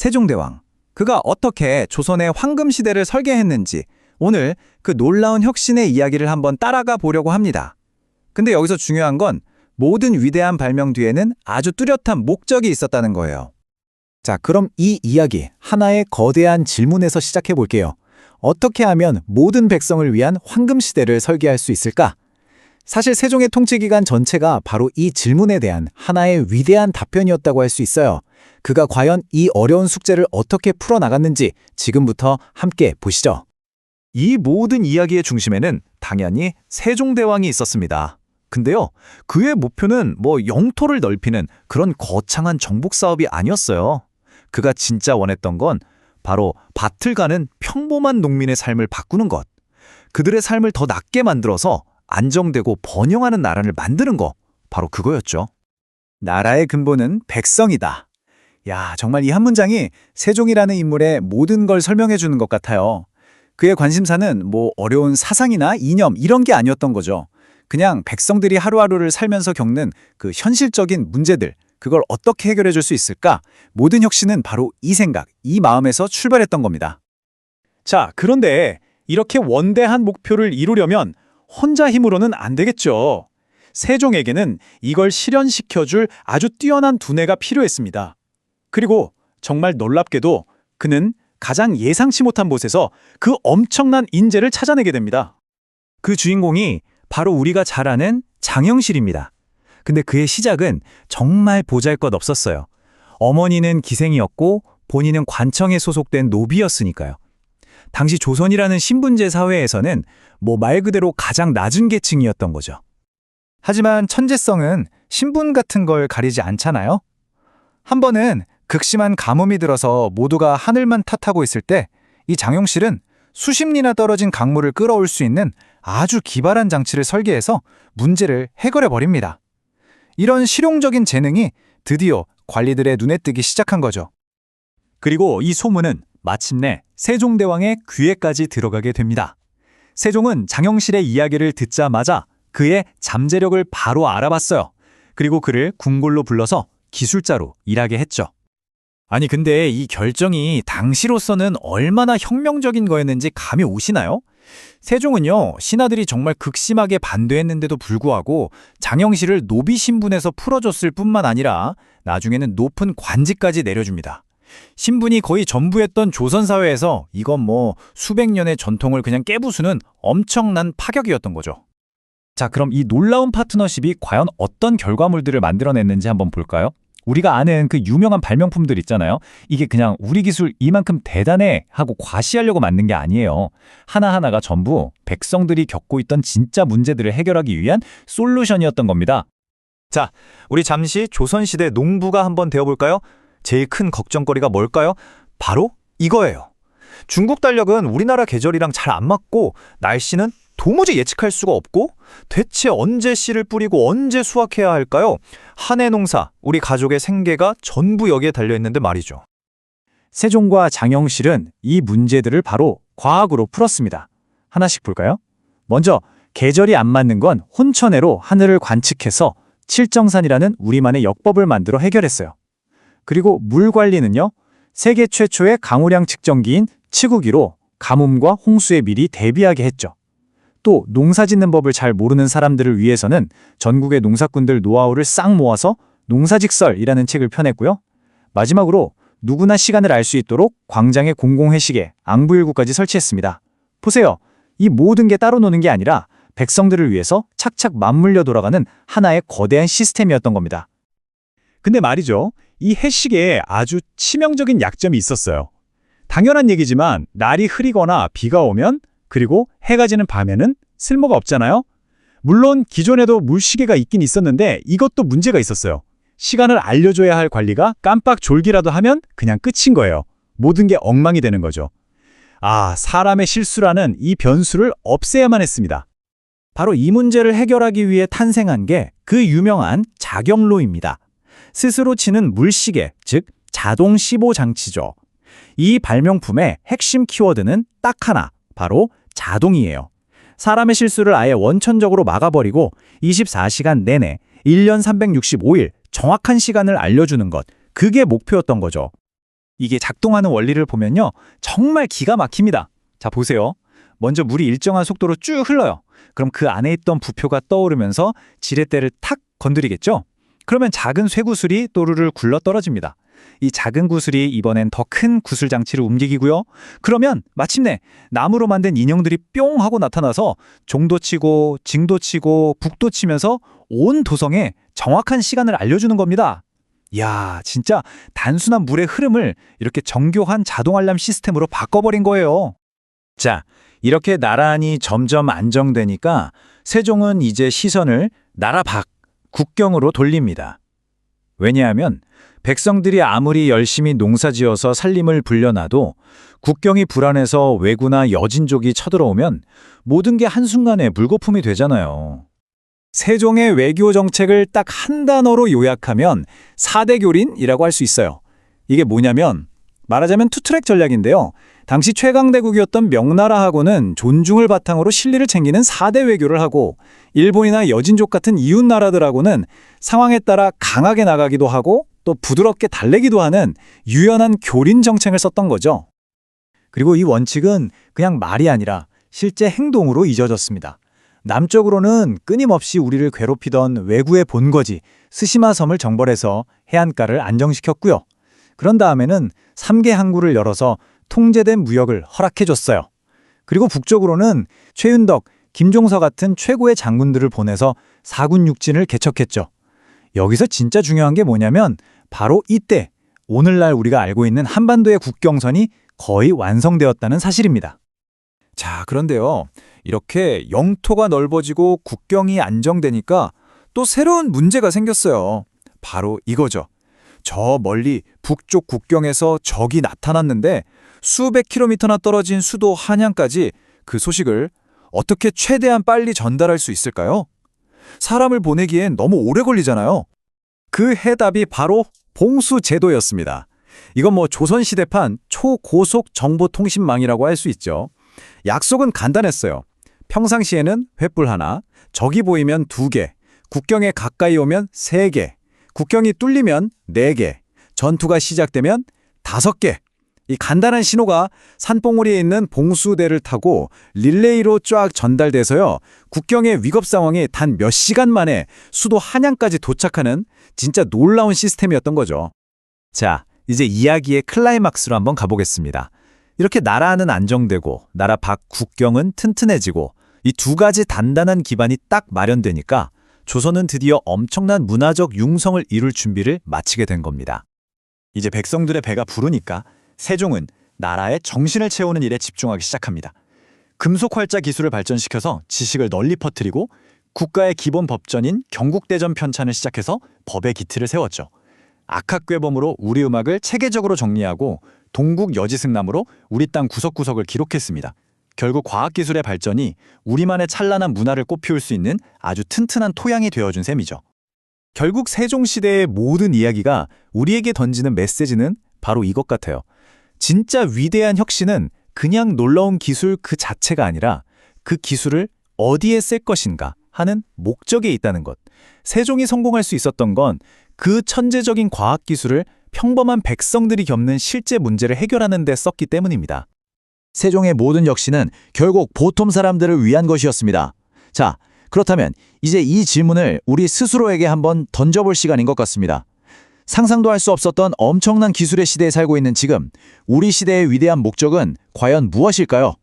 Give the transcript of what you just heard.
세종대왕, 그가 어떻게 조선의 황금시대를 설계했는지 오늘 그 놀라운 혁신의 이야기를 한번 따라가 보려고 합니다. 근데 여기서 중요한 건 모든 위대한 발명 뒤에는 아주 뚜렷한 목적이 있었다는 거예요. 자, 그럼 이 이야기 하나의 거대한 질문에서 시작해 볼게요. 어떻게 하면 모든 백성을 위한 황금시대를 설계할 수 있을까? 사실 세종의 통치기간 전체가 바로 이 질문에 대한 하나의 위대한 답변이었다고 할 수 있어요. 그가 과연 이 어려운 숙제를 어떻게 풀어나갔는지 지금부터 함께 보시죠. 이 모든 이야기의 중심에는 당연히 세종대왕이 있었습니다. 근데요, 그의 목표는 영토를 넓히는 그런 거창한 정복 사업이 아니었어요. 그가 진짜 원했던 건 바로 밭을 가는 평범한 농민의 삶을 바꾸는 것. 그들의 삶을 더 낫게 만들어서 안정되고 번영하는 나라를 만드는 거. 바로 그거였죠. 나라의 근본은 백성이다. 야, 정말 이 한 문장이 세종이라는 인물의 모든 걸 설명해 주는 것 같아요. 그의 관심사는 어려운 사상이나 이념 이런 게 아니었던 거죠. 그냥 백성들이 하루하루를 살면서 겪는 그 현실적인 문제들, 그걸 어떻게 해결해 줄 수 있을까? 모든 혁신은 바로 이 생각, 이 마음에서 출발했던 겁니다. 자, 그런데 이렇게 원대한 목표를 이루려면 혼자 힘으로는 안 되겠죠. 세종에게는 이걸 실현시켜줄 아주 뛰어난 두뇌가 필요했습니다. 그리고 정말 놀랍게도 그는 가장 예상치 못한 곳에서 그 엄청난 인재를 찾아내게 됩니다. 그 주인공이 바로 우리가 잘 아는 장영실입니다. 근데 그의 시작은 정말 보잘것없었어요. 어머니는 기생이었고 본인은 관청에 소속된 노비였으니까요. 당시 조선이라는 신분제 사회에서는 말 그대로 가장 낮은 계층이었던 거죠. 하지만 천재성은 신분 같은 걸 가리지 않잖아요? 한 번은 극심한 가뭄이 들어서 모두가 하늘만 탓하고 있을 때 이 장영실은 수십 리나 떨어진 강물을 끌어올 수 있는 아주 기발한 장치를 설계해서 문제를 해결해 버립니다. 이런 실용적인 재능이 드디어 관리들의 눈에 뜨기 시작한 거죠. 그리고 이 소문은 마침내 세종대왕의 귀에까지 들어가게 됩니다. 세종은 장영실의 이야기를 듣자마자 그의 잠재력을 바로 알아봤어요. 그리고 그를 궁궐로 불러서 기술자로 일하게 했죠. 아니 근데 이 결정이 당시로서는 얼마나 혁명적인 거였는지 감이 오시나요? 세종은요, 신하들이 정말 극심하게 반대했는데도 불구하고 장영실을 노비 신분에서 풀어줬을 뿐만 아니라 나중에는 높은 관직까지 내려줍니다. 신분이 거의 전부였던 조선사회에서 이건 수백 년의 전통을 그냥 깨부수는 엄청난 파격이었던 거죠. 자, 그럼 이 놀라운 파트너십이 과연 어떤 결과물들을 만들어냈는지 한번 볼까요? 우리가 아는 그 유명한 발명품들 있잖아요. 이게 그냥 우리 기술 이만큼 대단해 하고 과시하려고 만든 게 아니에요. 하나하나가 전부 백성들이 겪고 있던 진짜 문제들을 해결하기 위한 솔루션이었던 겁니다. 자, 우리 잠시 조선시대 농부가 한번 되어볼까요? 제일 큰 걱정거리가 뭘까요? 바로 이거예요. 중국 달력은 우리나라 계절이랑 잘 안 맞고 날씨는 도무지 예측할 수가 없고 대체 언제 씨를 뿌리고 언제 수확해야 할까요? 한 해 농사, 우리 가족의 생계가 전부 여기에 달려있는데 말이죠. 세종과 장영실은 이 문제들을 바로 과학으로 풀었습니다. 하나씩 볼까요? 먼저 계절이 안 맞는 건 혼천해로 하늘을 관측해서 칠정산이라는 우리만의 역법을 만들어 해결했어요. 그리고 물 관리는요, 세계 최초의 강우량 측정기인 치구기로 가뭄과 홍수에 미리 대비하게 했죠. 또 농사짓는 법을 잘 모르는 사람들을 위해서는 전국의 농사꾼들 노하우를 싹 모아서 농사직설이라는 책을 펴냈고요. 마지막으로 누구나 시간을 알 수 있도록 광장의 공공회식에 앙부일구까지 설치했습니다. 보세요. 이 모든 게 따로 노는 게 아니라 백성들을 위해서 착착 맞물려 돌아가는 하나의 거대한 시스템이었던 겁니다. 근데 말이죠. 이 해식에 아주 치명적인 약점이 있었어요. 당연한 얘기지만 날이 흐리거나 비가 오면 그리고 해가 지는 밤에는 쓸모가 없잖아요. 물론 기존에도 물시계가 있긴 있었는데 이것도 문제가 있었어요. 시간을 알려줘야 할 관리가 깜빡 졸기라도 하면 그냥 끝인 거예요. 모든 게 엉망이 되는 거죠. 사람의 실수라는 이 변수를 없애야만 했습니다. 바로 이 문제를 해결하기 위해 탄생한 게 그 유명한 자경로입니다. 스스로 치는 물시계, 즉 자동 시보 장치죠. 이 발명품의 핵심 키워드는 딱 하나, 바로 자동이에요. 사람의 실수를 아예 원천적으로 막아버리고 24시간 내내 1년 365일 정확한 시간을 알려주는 것, 그게 목표였던 거죠. 이게 작동하는 원리를 보면요. 정말 기가 막힙니다. 자, 보세요. 먼저 물이 일정한 속도로 쭉 흘러요. 그럼 그 안에 있던 부표가 떠오르면서 지렛대를 탁 건드리겠죠? 그러면 작은 쇠구슬이 또르르 굴러 떨어집니다. 이 작은 구슬이 이번엔 더 큰 구슬 장치를 움직이고요. 그러면 마침내 나무로 만든 인형들이 뿅 하고 나타나서 종도 치고 징도 치고 북도 치면서 온 도성에 정확한 시간을 알려주는 겁니다. 이야, 진짜 단순한 물의 흐름을 이렇게 정교한 자동 알람 시스템으로 바꿔버린 거예요. 자, 이렇게 나란히 점점 안정되니까 세종은 이제 시선을 나라 밖, 국경으로 돌립니다. 왜냐하면 백성들이 아무리 열심히 농사지어서 살림을 불려놔도 국경이 불안해서 왜구나 여진족이 쳐들어오면 모든 게 한순간에 물거품이 되잖아요. 세종의 외교 정책을 딱 한 단어로 요약하면 4대 교린이라고 할 수 있어요. 이게 뭐냐면 말하자면 투트랙 전략인데요. 당시 최강대국이었던 명나라하고는 존중을 바탕으로 실리를 챙기는 4대 외교를 하고 일본이나 여진족 같은 이웃 나라들하고는 상황에 따라 강하게 나가기도 하고 또 부드럽게 달래기도 하는 유연한 교린 정책을 썼던 거죠. 그리고 이 원칙은 그냥 말이 아니라 실제 행동으로 이어졌습니다. 남쪽으로는 끊임없이 우리를 괴롭히던 왜구의 본거지 스시마 섬을 정벌해서 해안가를 안정시켰고요. 그런 다음에는 3개 항구를 열어서 통제된 무역을 허락해줬어요. 그리고 북쪽으로는 최윤덕, 김종서 같은 최고의 장군들을 보내서 사군 육진을 개척했죠. 여기서 진짜 중요한 게 뭐냐면 바로 이때 오늘날 우리가 알고 있는 한반도의 국경선이 거의 완성되었다는 사실입니다. 자, 그런데요. 이렇게 영토가 넓어지고 국경이 안정되니까 또 새로운 문제가 생겼어요. 바로 이거죠. 저 멀리 북쪽 국경에서 적이 나타났는데 수백 킬로미터나 떨어진 수도 한양까지 그 소식을 어떻게 최대한 빨리 전달할 수 있을까요? 사람을 보내기엔 너무 오래 걸리잖아요. 그 해답이 바로 봉수제도였습니다. 이건 조선시대판 초고속 정보통신망이라고 할 수 있죠. 약속은 간단했어요. 평상시에는 횃불 하나, 적이 보이면 2개, 국경에 가까이 오면 3개, 국경이 뚫리면 4개, 전투가 시작되면 5개. 이 간단한 신호가 산봉우리에 있는 봉수대를 타고 릴레이로 쫙 전달돼서요. 국경의 위급 상황이 단 몇 시간 만에 수도 한양까지 도착하는 진짜 놀라운 시스템이었던 거죠. 자, 이제 이야기의 클라이막스로 한번 가보겠습니다. 이렇게 나라는 안정되고 나라 밖 국경은 튼튼해지고 이 2가지 단단한 기반이 딱 마련되니까 조선은 드디어 엄청난 문화적 융성을 이룰 준비를 마치게 된 겁니다. 이제 백성들의 배가 부르니까 세종은 나라의 정신을 채우는 일에 집중하기 시작합니다. 금속활자 기술을 발전시켜서 지식을 널리 퍼뜨리고 국가의 기본 법전인 경국대전 편찬을 시작해서 법의 기틀을 세웠죠. 악학괴범으로 우리 음악을 체계적으로 정리하고 동국 여지승남으로 우리 땅 구석구석을 기록했습니다. 결국 과학기술의 발전이 우리만의 찬란한 문화를 꽃피울 수 있는 아주 튼튼한 토양이 되어준 셈이죠. 결국 세종시대의 모든 이야기가 우리에게 던지는 메시지는 바로 이것 같아요. 진짜 위대한 혁신은 그냥 놀라운 기술 그 자체가 아니라 그 기술을 어디에 쓸 것인가 하는 목적에 있다는 것. 세종이 성공할 수 있었던 건 그 천재적인 과학기술을 평범한 백성들이 겪는 실제 문제를 해결하는 데 썼기 때문입니다. 세종의 모든 혁신은 결국 보통 사람들을 위한 것이었습니다. 자, 그렇다면 이제 이 질문을 우리 스스로에게 한번 던져볼 시간인 것 같습니다. 상상도 할 수 없었던 엄청난 기술의 시대에 살고 있는 지금, 우리 시대의 위대한 목적은 과연 무엇일까요?